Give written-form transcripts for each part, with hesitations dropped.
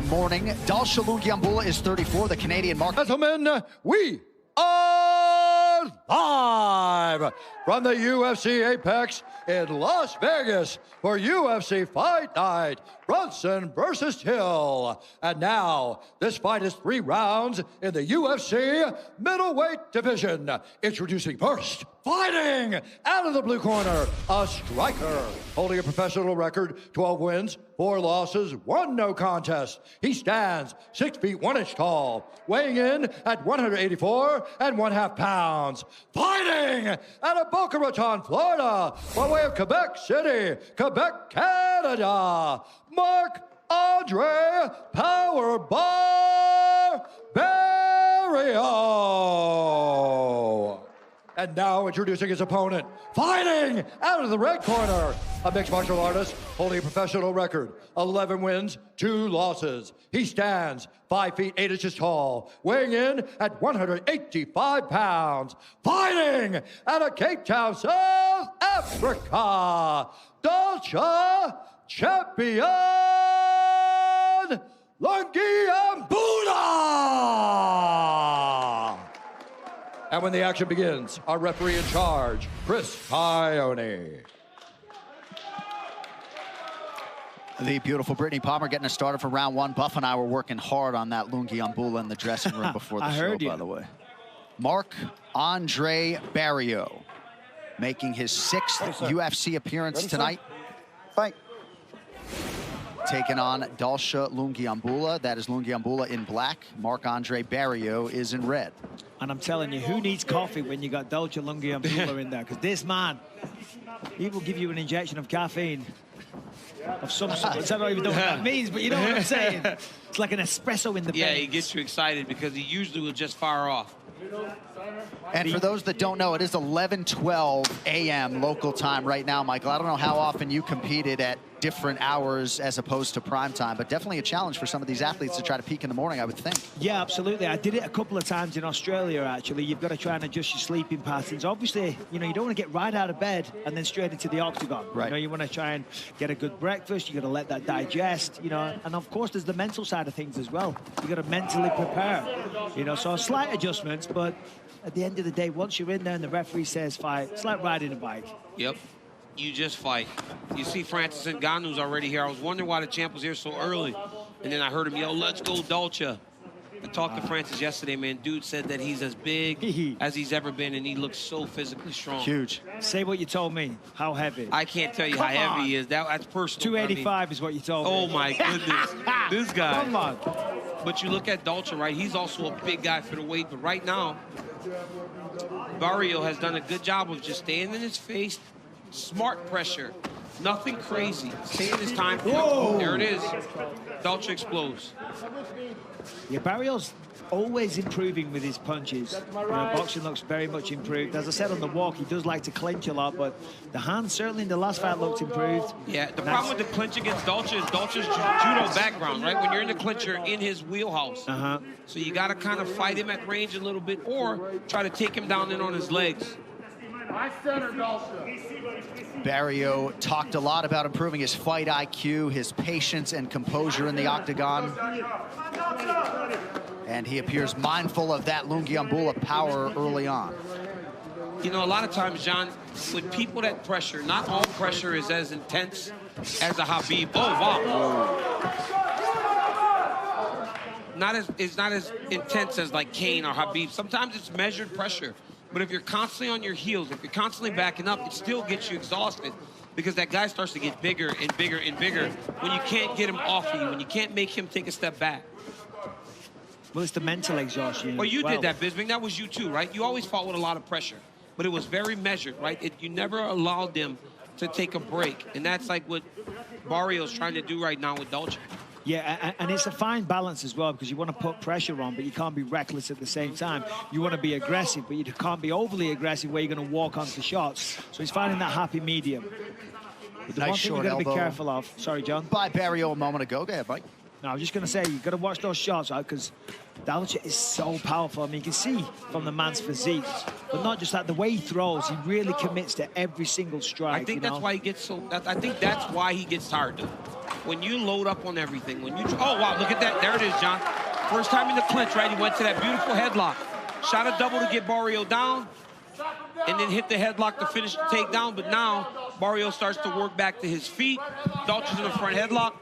morning. Dalcha Lungiambula is 34, the Canadian Marc. Gentlemen, we are live from the UFC Apex in Las Vegas for UFC Fight Night, Brunson versus Hill. And now, this fight is 3 rounds in the UFC middleweight division. Introducing first, fighting out of the blue corner, a striker holding a professional record, 12 wins, 4 losses, 1 no contest. He stands 6 feet 1 inch tall, weighing in at 184.5 pounds. Fighting out of Boca Raton, Florida, by way of Quebec City, Quebec, Canada, Marc-André Barriault. And now introducing his opponent, fighting out of the red corner, a mixed martial artist holding a professional record, 11 wins, 2 losses. He stands 5 feet 8 inches tall, weighing in at 185 pounds. Fighting out of Cape Town, South Africa, Dalcha champion, Lungiambula. And when the action begins, our referee in charge, Chris Ione. The beautiful Brittany Palmer getting us started for round 1. Buff and I were working hard on that Lungiambula in the dressing room before the show, by the way. Marc-André Barriault making his 6th UFC appearance tonight. Fight. Taking on Dalcha Lungiambula. That is Lungiambula in black. Marc-André Barriault is in red. And I'm telling you, who needs coffee when you got Dalcha Lungiambula in there? Because this man, he will give you an injection of caffeine of some sort. I don't even know what that means, but you know what I'm saying. It's like an espresso in the Yeah, veins. he gets you excited because he usually will just fire off. And for those that don't know, it is 11:12 a.m. local time right now, Michael. I don't know how often you competed at different hours as opposed to prime time, but definitely a challenge for some of these athletes to try to peak in the morning, I would think. Yeah, absolutely. I did it a couple of times in Australia, actually. You've got to try and adjust your sleeping patterns. Obviously, you know, you don't want to get right out of bed and then straight into the octagon. Right. You know, you want to try and get a good breakfast. You got to let that digest, you know. And of course, there's the mental side of things as well. You got to mentally prepare, you know. So slight adjustments, but at the end of the day, once you're in there and the referee says fight, it's like riding a bike. Yep. You just fight. You see Francis Ngannou's already here. I was wondering why the champ was here so early. And then I heard him yell, "Let's go, Dalcha." I talked to Francis yesterday, man. Dude said that he's as big as he's ever been, and he looks so physically strong. Huge. Say what you told me. How heavy? I can't tell you how heavy he is. That's personal. 285 is what you told me. Oh, my goodness. This guy. Come on. But you look at Dalcha, right? He's also a big guy for the weight. But right now, Barriault has done a good job of just staying in his face. Smart pressure. Nothing crazy. Taking his time. Whoa. There it is. Dalcha explodes. Yeah, Barriault's always improving with his punches. You know, boxing looks very much improved. As I said on the walk, he does like to clinch a lot, but the hands certainly in the last fight looked improved. Yeah, the problem with the clinch against Dalcha is Dalcha's judo background, right? When you're in the clinch, you're in his wheelhouse. So you got to kind of fight him at range a little bit or try to take him down in on his legs. Barriault talked a lot about improving his fight IQ, his patience and composure in the octagon. And he appears mindful of that Lungiambula power early on. You know, a lot of times, John, with people that pressure, not all pressure is as intense as a Khabib. Oh, wow. It's not as intense as like Kane or Khabib. Sometimes it's measured pressure. But if you're constantly on your heels, if you're constantly backing up, it still gets you exhausted because that guy starts to get bigger and bigger and bigger when you can't get him off of you, when you can't make him take a step back. Well, it's the mental exhaustion. Well, you did that, Bisping. That was you too, right? You always fought with a lot of pressure, but it was very measured, right? You never allowed them to take a break, and that's like what Barriault's trying to do right now with Dalcha. Yeah, and it's a fine balance as well because you want to put pressure on, but you can't be reckless at the same time. You want to be aggressive, but you can't be overly aggressive where you're going to walk onto shots. So he's finding that happy medium. But the Nice one thing short you've got to be elbow. careful of. Sorry, John. By Barriault a moment ago. Go ahead, Mike. No, I was just going to say, you've got to watch those shots out because Dalcha is so powerful. I mean, you can see from the man's physique, but not just that, the way he throws, he really commits to every single strike. I think that's why he gets so, I think that's why he gets tired, though. when you load up on everything, when you, oh, wow, look at that. There it is, John. First time in the clinch, right? He went to that beautiful headlock. Shot a double to get Barriault down, and then hit the headlock to finish the takedown. But now, Barriault starts to work back to his feet. Dalcha's in the front headlock.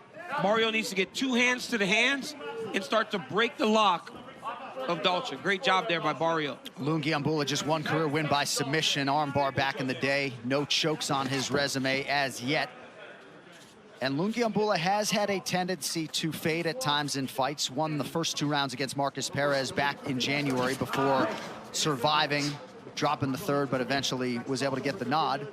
Barriault needs to get 2 hands to the hands and start to break the lock of Dalcha. Great job there by Barriault. Lungiambula just one career win by submission, armbar back in the day. No chokes on his resume as yet. And Lungiambula has had a tendency to fade at times in fights. Won the first 2 rounds against Marcus Perez back in January before surviving, dropping the third, but eventually was able to get the nod.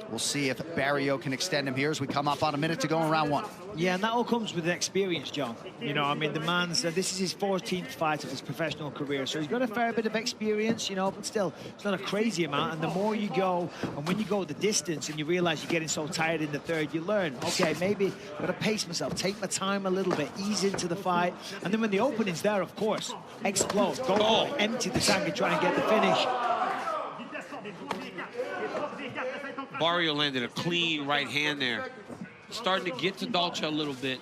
We'll see if Barriault can extend him here as we come up on a minute to go in round 1. Yeah, and that all comes with experience, John. You know, I mean, the man's, this is his 14th fight of his professional career, so he's got a fair bit of experience, you know, but still, it's not a crazy amount. And the more you go, and when you go the distance and you realize you're getting so tired in the third, you learn, okay, maybe I've got to pace myself, take my time a little bit, ease into the fight. And then when the opening's there, of course, explode, go empty the tank and try and get the finish. Barriault landed a clean right hand there. Starting to get to Dalcha a little bit.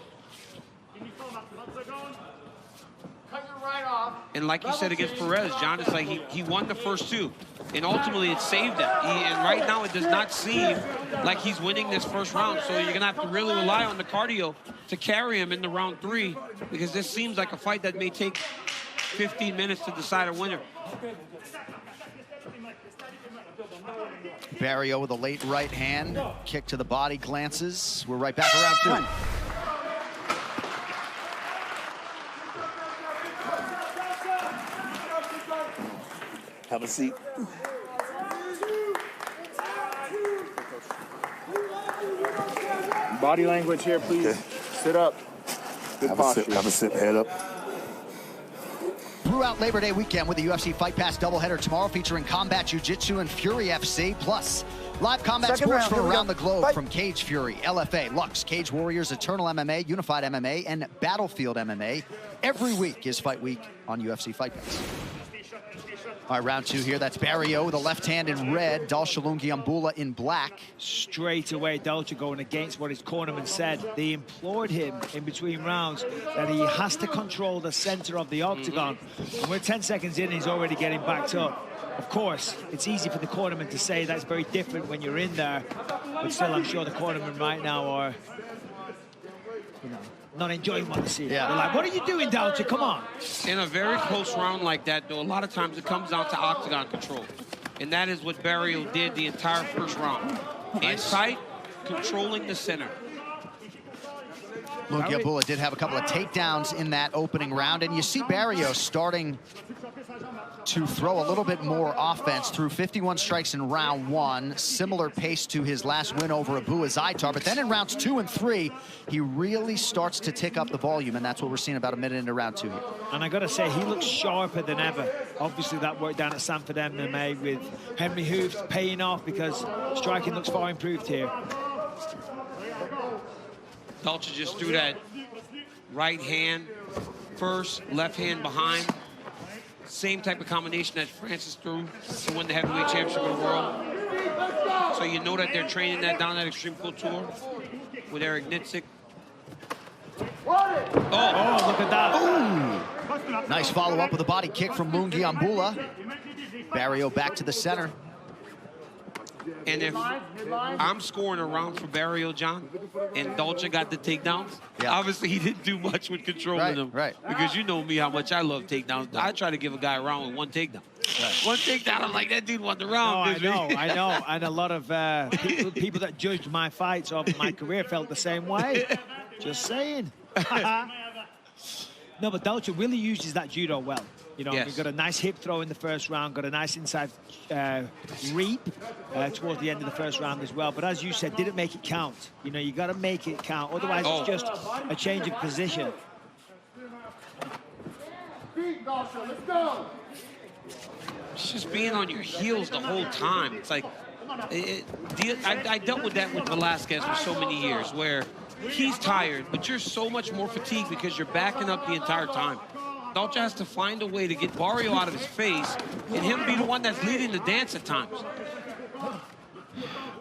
And like you said against Perez, John, it's like he won the first 2. And ultimately, it saved him. And right now, it does not seem like he's winning this first round. So you're going to have to really rely on the cardio to carry him into round 3, because this seems like a fight that may take 15 minutes to decide a winner. Barriault with a late right hand, kick to the body, glances. We're right back around 2. Have a seat. Body language here, please. Okay. Sit up. Good posture. Have a sit, head up. Throughout Labor Day weekend with the UFC Fight Pass doubleheader tomorrow featuring Combat Jiu-Jitsu and Fury FC, plus live combat sports from around the globe from Cage Fury, LFA, Lux, Cage Warriors, Eternal MMA, Unified MMA, and Battlefield MMA. Every week is Fight Week on UFC Fight Pass. All right, round 2 here. That's Barriault with a left hand in red, Dalcha Lungiambula in black. Straight away, Dalcha going against what his cornerman said. They implored him in between rounds that he has to control the center of the octagon. And we're 10 seconds in, he's already getting backed up. Of course, it's easy for the cornerman to say that's very different when you're in there. But still, I'm sure the cornerman right now are, you know, not enjoying what they see. Yeah. They're like, what are you doing, Dalcha? Come on. In a very close round like that, though, a lot of times it comes down to octagon control. And that is what Barriault did the entire first round. Inside, controlling the center. Lungiambula did have a couple of takedowns in that opening round, and you see Barriault starting to throw a little bit more offense through 51 strikes in round 1, similar pace to his last win over Abu Azaitar. But then in rounds 2 and 3, he really starts to tick up the volume, and that's what we're seeing about a minute into round 2 here. And I got to say, he looks sharper than ever. Obviously, that work down at Sanford MMA with Henry Hooft paying off, because striking looks far improved here. Dalcha just threw that right hand first, left hand behind. Same type of combination that Francis threw to win the heavyweight championship of the world. So you know that they're training that down at Extreme Couture with Eric Nitzik. Oh, look at that. Ooh. Nice follow-up with a body kick from Lungiambula. Barriault back to the center. And if I'm scoring a round for Barriault, John, and Dalcha got the takedowns, obviously he didn't do much with controlling them. Right. Because you know me how much I love takedowns. I try to give a guy a round with 1 takedown. One takedown, I'm like, that dude won the round. No, I know. And a lot of people that judged my fights or my career felt the same way. Just saying. No, but Dalcha really uses that judo well. You know, We've got a nice hip throw in the first round, got a nice inside reap towards the end of the first round as well. But as you said, didn't make it count. You know, you got to make it count. Otherwise, it's just a change of position. Let's go. It's just being on your heels the whole time. It's like, I dealt with that with Velasquez for so many years, where he's tired, but you're so much more fatigued because you're backing up the entire time. Dalcha has to find a way to get Barriault out of his face and him be the one that's leading the dance at times.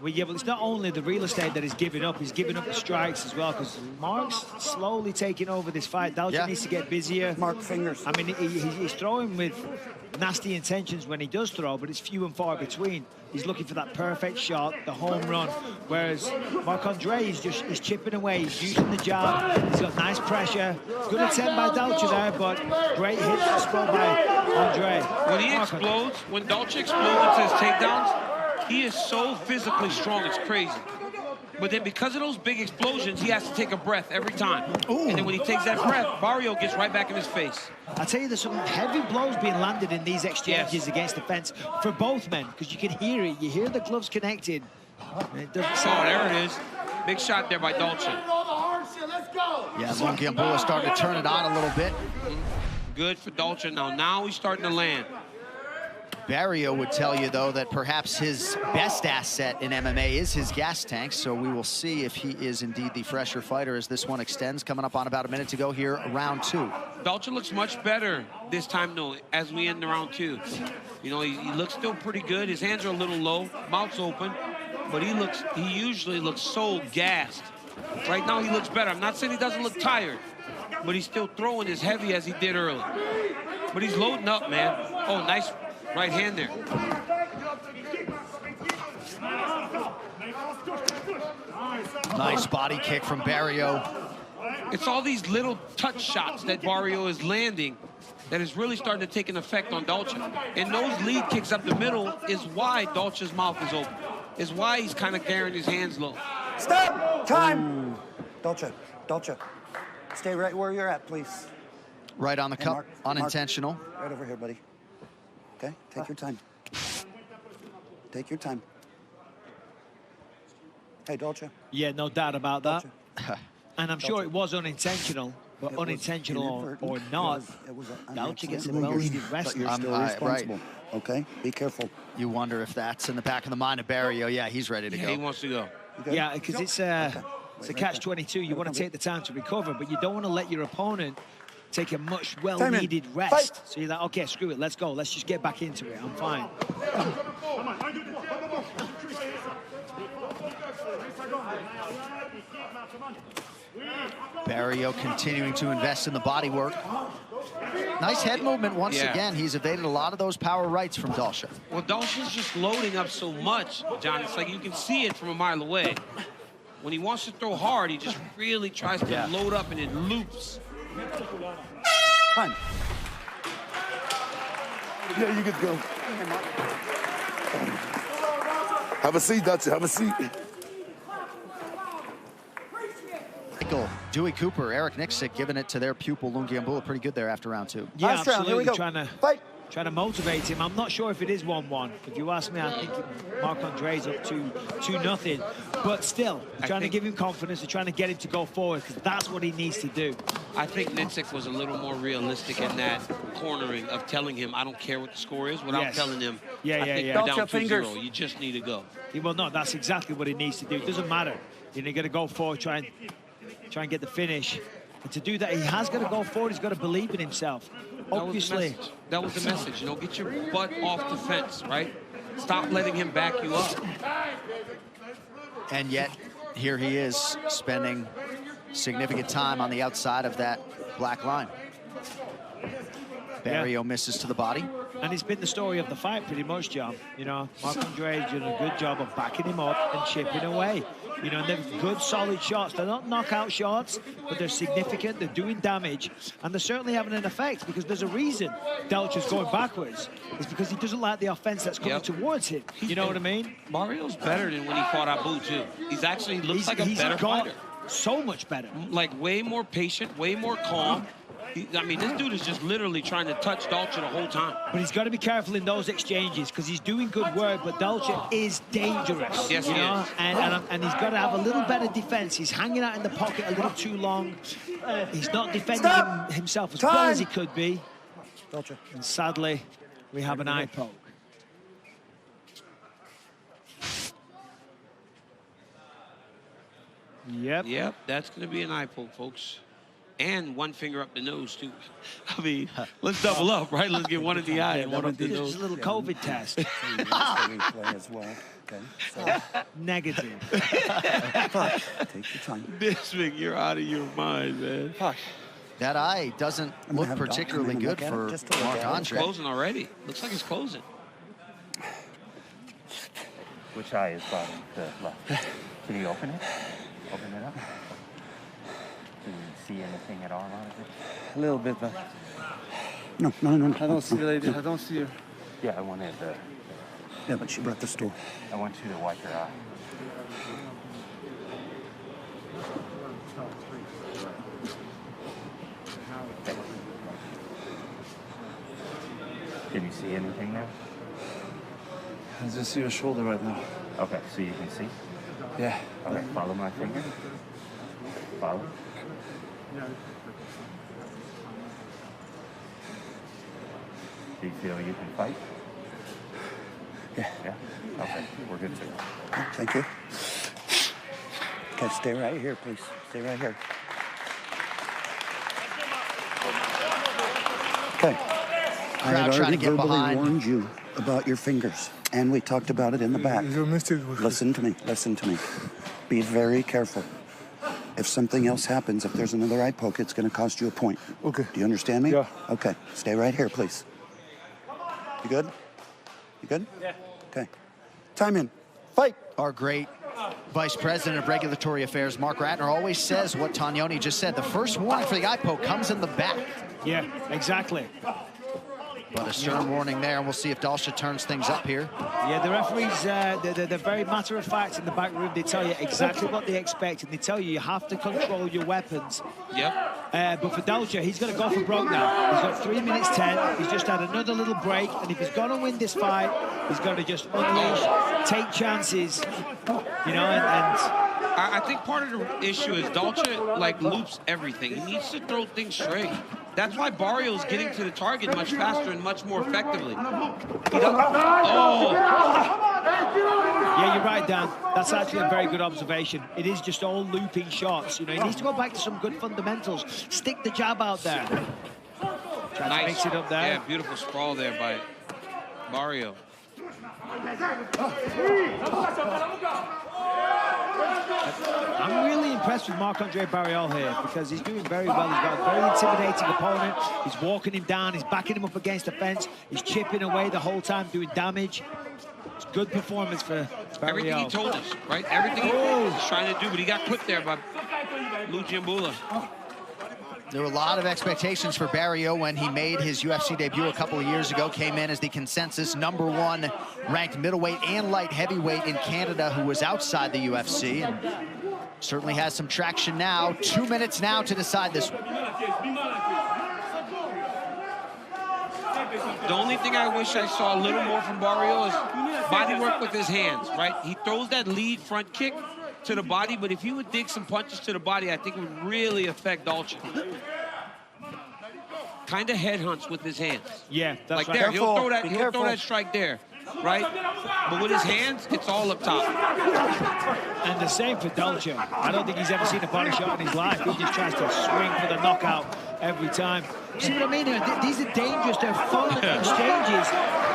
Well, yeah, but it's not only the real estate that he's giving up the strikes as well, because Marc's slowly taking over this fight. Dalcha needs to get busier. Mark fingers. I mean, he's throwing with nasty intentions when he does throw, but it's few and far between. He's looking for that perfect shot, the home run, whereas Marc-André he's chipping away, he's using the jab, he's got nice pressure. Good attempt by Dalcha there, but great hit throw by Andre. When he explodes, when Dalcha explodes into his takedowns, he is so physically strong, it's crazy. But then because of those big explosions, he has to take a breath every time. Ooh. And then when he takes that breath, Barriault gets right back in his face. I tell you, there's some heavy blows being landed in these exchanges against the fence for both men, because you can hear it. You hear the gloves connected. It doesn't sound there it is. Big shot there by Dalcha. Yeah, Lungiambula starting to turn it on a little bit. Good for Dalcha now. Now he's starting to land. Barriault would tell you, though, that perhaps his best asset in MMA is his gas tank, so we will see if he is indeed the fresher fighter as this one extends. Coming up on about a minute to go here, round 2. Dalcha looks much better this time, though, as we end the round 2. You know, he looks still pretty good. His hands are a little low, mouth's open, but he usually looks so gassed. Right now, he looks better. I'm not saying he doesn't look tired, but he's still throwing as heavy as he did early. But he's loading up, man. Oh, nice right hand there. Nice body kick from Barriault. It's all these little touch shots that Barriault is landing that is really starting to take an effect on Dalcha. And those lead kicks up the middle is why Dalcha's mouth is open. Is why he's kind of carrying his hands low. Stop! Time! Dalcha, stay right where you're at, please. Right on the cup, Mark, unintentional. Mark, right over here, buddy. Okay, take your time. Take your time. Hey, Dalcha. Yeah, no doubt about that. And I'm sure it was unintentional, but It unintentional was or not, it was Dalcha gets a accident. well-needed rest. But you're still responsible. Okay, be careful. You wonder if that's in the back of the mind of Barriault. Yeah, he's ready to go. He wants to go. Yeah, because it's a catch-22. You want to take the time to recover, but you don't want to let your opponent take a much well-needed rest. Fight. So you're like, okay, screw it, let's go. Let's just get back into it. I'm fine. Barriault continuing to invest in the body work. Nice head movement once again. He's evaded a lot of those power rights from Dalcha. Well, Dalcha's just loading up so much, John. It's like you can see it from a mile away. When he wants to throw hard, he just really tries to load up and it loops. Time. Yeah, you could go. Have a seat, Dutch. Have a seat. Dewey Cooper, Eric Nixick giving it to their pupil Lungiambula pretty good there after round 2. Yeah, Last round, here we absolutely. go. Trying to motivate him. I'm not sure if it is 1-1. If you ask me, I think Marc-André's up to 2-0. But still, trying to give him confidence and trying to get him to go forward, because that's what he needs to do. I think Nixick was a little more realistic in that cornering of telling him, I don't care what the score is, without telling him, I think you're down 2-0. You just need to go. Well, no, that's exactly what he needs to do. It doesn't matter. You got to go forward, try and get the finish. And to do that, he has got to go forward. He's got to believe in himself. Obviously. That was the message. You know, get your butt off the fence, right? Stop letting him back you up. And yet, here he is spending significant time on the outside of that black line. Barriault misses to the body. And it's been the story of the fight pretty much, John. You know, Marc-André's doing a good job of backing him up and chipping away. You know, and they're good, solid shots. They're not knockout shots, but they're significant. They're doing damage, and they're certainly having an effect, because there's a reason Dalcha's going backwards. It's because he doesn't like the offense that's coming towards him. You know what I mean? Barriault's better than when he fought Abu, too. He's actually looks like a better fighter. So much better. Like, way more patient, way more calm. I mean, this dude is just literally trying to touch Dalcha the whole time. But he's got to be careful in those exchanges, because he's doing good work, but Dalcha is dangerous. Yes, you he know? is. And he's got to have a little better defense. He's hanging out in the pocket a little too long. He's not defending himself as well as he could be. Dalcha. And sadly, we have an eye poke. Yep, that's going to be an eye poke, folks. And one finger up the nose, too. I mean, let's double up, right? Let's get one in the eye and one up the nose. Just a little COVID test. Replay as well. Okay. So, Negative. fuck. Take your time. Bisping, you're out of your mind, man. Fuck. That eye doesn't gonna look have particularly Dalcha good look at it, for just to look at it. It's Marc-Andre. closing already. Looks like it's closing. Which eye is bottom? The left. Can you open it? Open it up. Do you see anything at all out of it? A little bit, but no. I don't see the lady. I don't see her. Yeah, I wanted the. Yeah, but she brought the stool. I want you to wipe your eye. Can you see anything now? I just see her shoulder right now. Okay, so you can see. Yeah. Okay, follow my finger. Follow. Do you feel you can fight? Yeah. Yeah? Okay, we're good to go. Thank you. Okay, stay right here, please. Stay right here. Okay. I had Crowd trying to already get verbally behind. warned you about your fingers, and we talked about it in the back. Your mistake. Listen to me. Listen to me. Be very careful. If something else happens, if there's another eye poke, it's going to cost you a point. Okay. Do you understand me? Yeah. Okay. Stay right here, please. You good? You good? Yeah. Okay. Time in. Fight. Our great Vice President of Regulatory Affairs, Mark Ratner, always says what Tognoni just said. The first warning for the eye poke comes in the back. Yeah, exactly. But a stern warning there, and we'll see if Dalcha turns things up here. Yeah, the referees, they're very matter-of-fact in the back room. They tell you exactly what they expect, and they tell you have to control your weapons. Yep. But for Dalcha, he's going to go for broke now. He's got 3 minutes 10. He's just had another little break, and if he's going to win this fight, he's got to just unleash, take chances, you know, and I think part of the issue is Dalcha, like, loops everything. He needs to throw things straight. That's why Barriault's getting to the target much faster and much more effectively. Oh! Yeah, you're right, Dan. That's actually a very good observation. It is just all looping shots. You know, he needs to go back to some good fundamentals. Stick the jab out there. Try to mix it up there. Yeah, beautiful sprawl there by Barriault. I'm really impressed with Marc-André Barriault here because he's doing very well. He's got a very intimidating opponent. He's walking him down. He's backing him up against the fence. He's chipping away the whole time, doing damage. It's good performance for Barriault. Everything he told us, right? Everything he was trying to do, but he got clipped there by Lungiambula. There were a lot of expectations for Barriault when he made his UFC debut a couple of years ago. Came in as the consensus #1 ranked middleweight and light heavyweight in Canada, who was outside the UFC, and certainly has some traction now. 2 minutes now to decide this one. The only thing I wish I saw a little more from Barriault is body work with his hands, right? He throws that lead front kick to the body, but if he would dig some punches to the body, I think it would really affect Dalcha. Kind of headhunts with his hands. Yeah, that's like right. there, Careful. he'll throw that strike there, right? But with his hands, it's all up top. And the same for Dalcha. I don't think he's ever seen a body shot in his life. He just tries to swing for the knockout every time. See what I mean? These are dangerous. They're fun exchanges,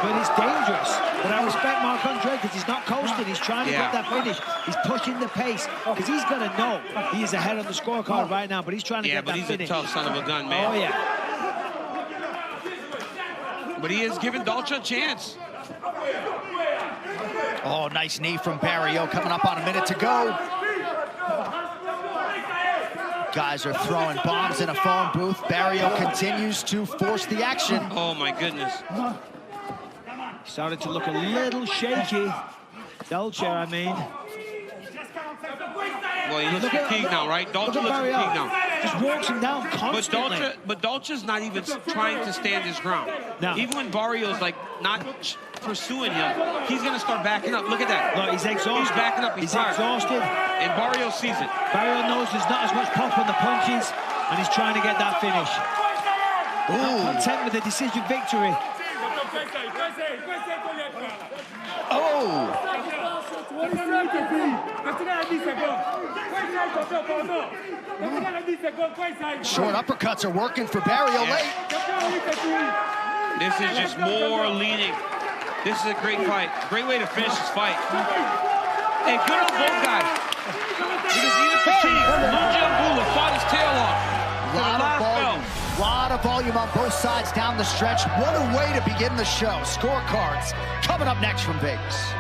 but it's dangerous. But I respect Marc-Andre because he's not coasting. He's trying to get that finish. He's pushing the pace because he's going to know he is ahead on the scorecard right now, but he's trying to get that finish. Yeah, but he's a tough son of a gun, man. Oh, yeah. But he has given Dalcha a chance. Oh, nice knee from Barriault coming up on a minute to go. Guys are throwing bombs in a phone booth. Barriault continues to force the action. Oh, my goodness. Started to look a little shaky. Dalcha, I mean. Well, he looks fatigued now, right? Dalcha looks fatigued now. Just walks him down constantly. But Dalcha's not even trying to stand his ground. No. Even when Barriault's like not pursuing him, he's gonna start backing up. Look at that. Look, he's exhausted. He's backing up. He's tired. exhausted. And Barriault sees it. Barriault knows there's not as much pop on the punches, and he's trying to get that finish. Not content with the decision victory. Oh! Short uppercuts are working for Barriault late. This is just more leading. This is a great fight. Great way to finish this fight. And good on both guys. Because even fatigue, Lungiambula fought his tail off. Lot of volume on both sides down the stretch. What a way to begin the show. Scorecards coming up next from Vegas.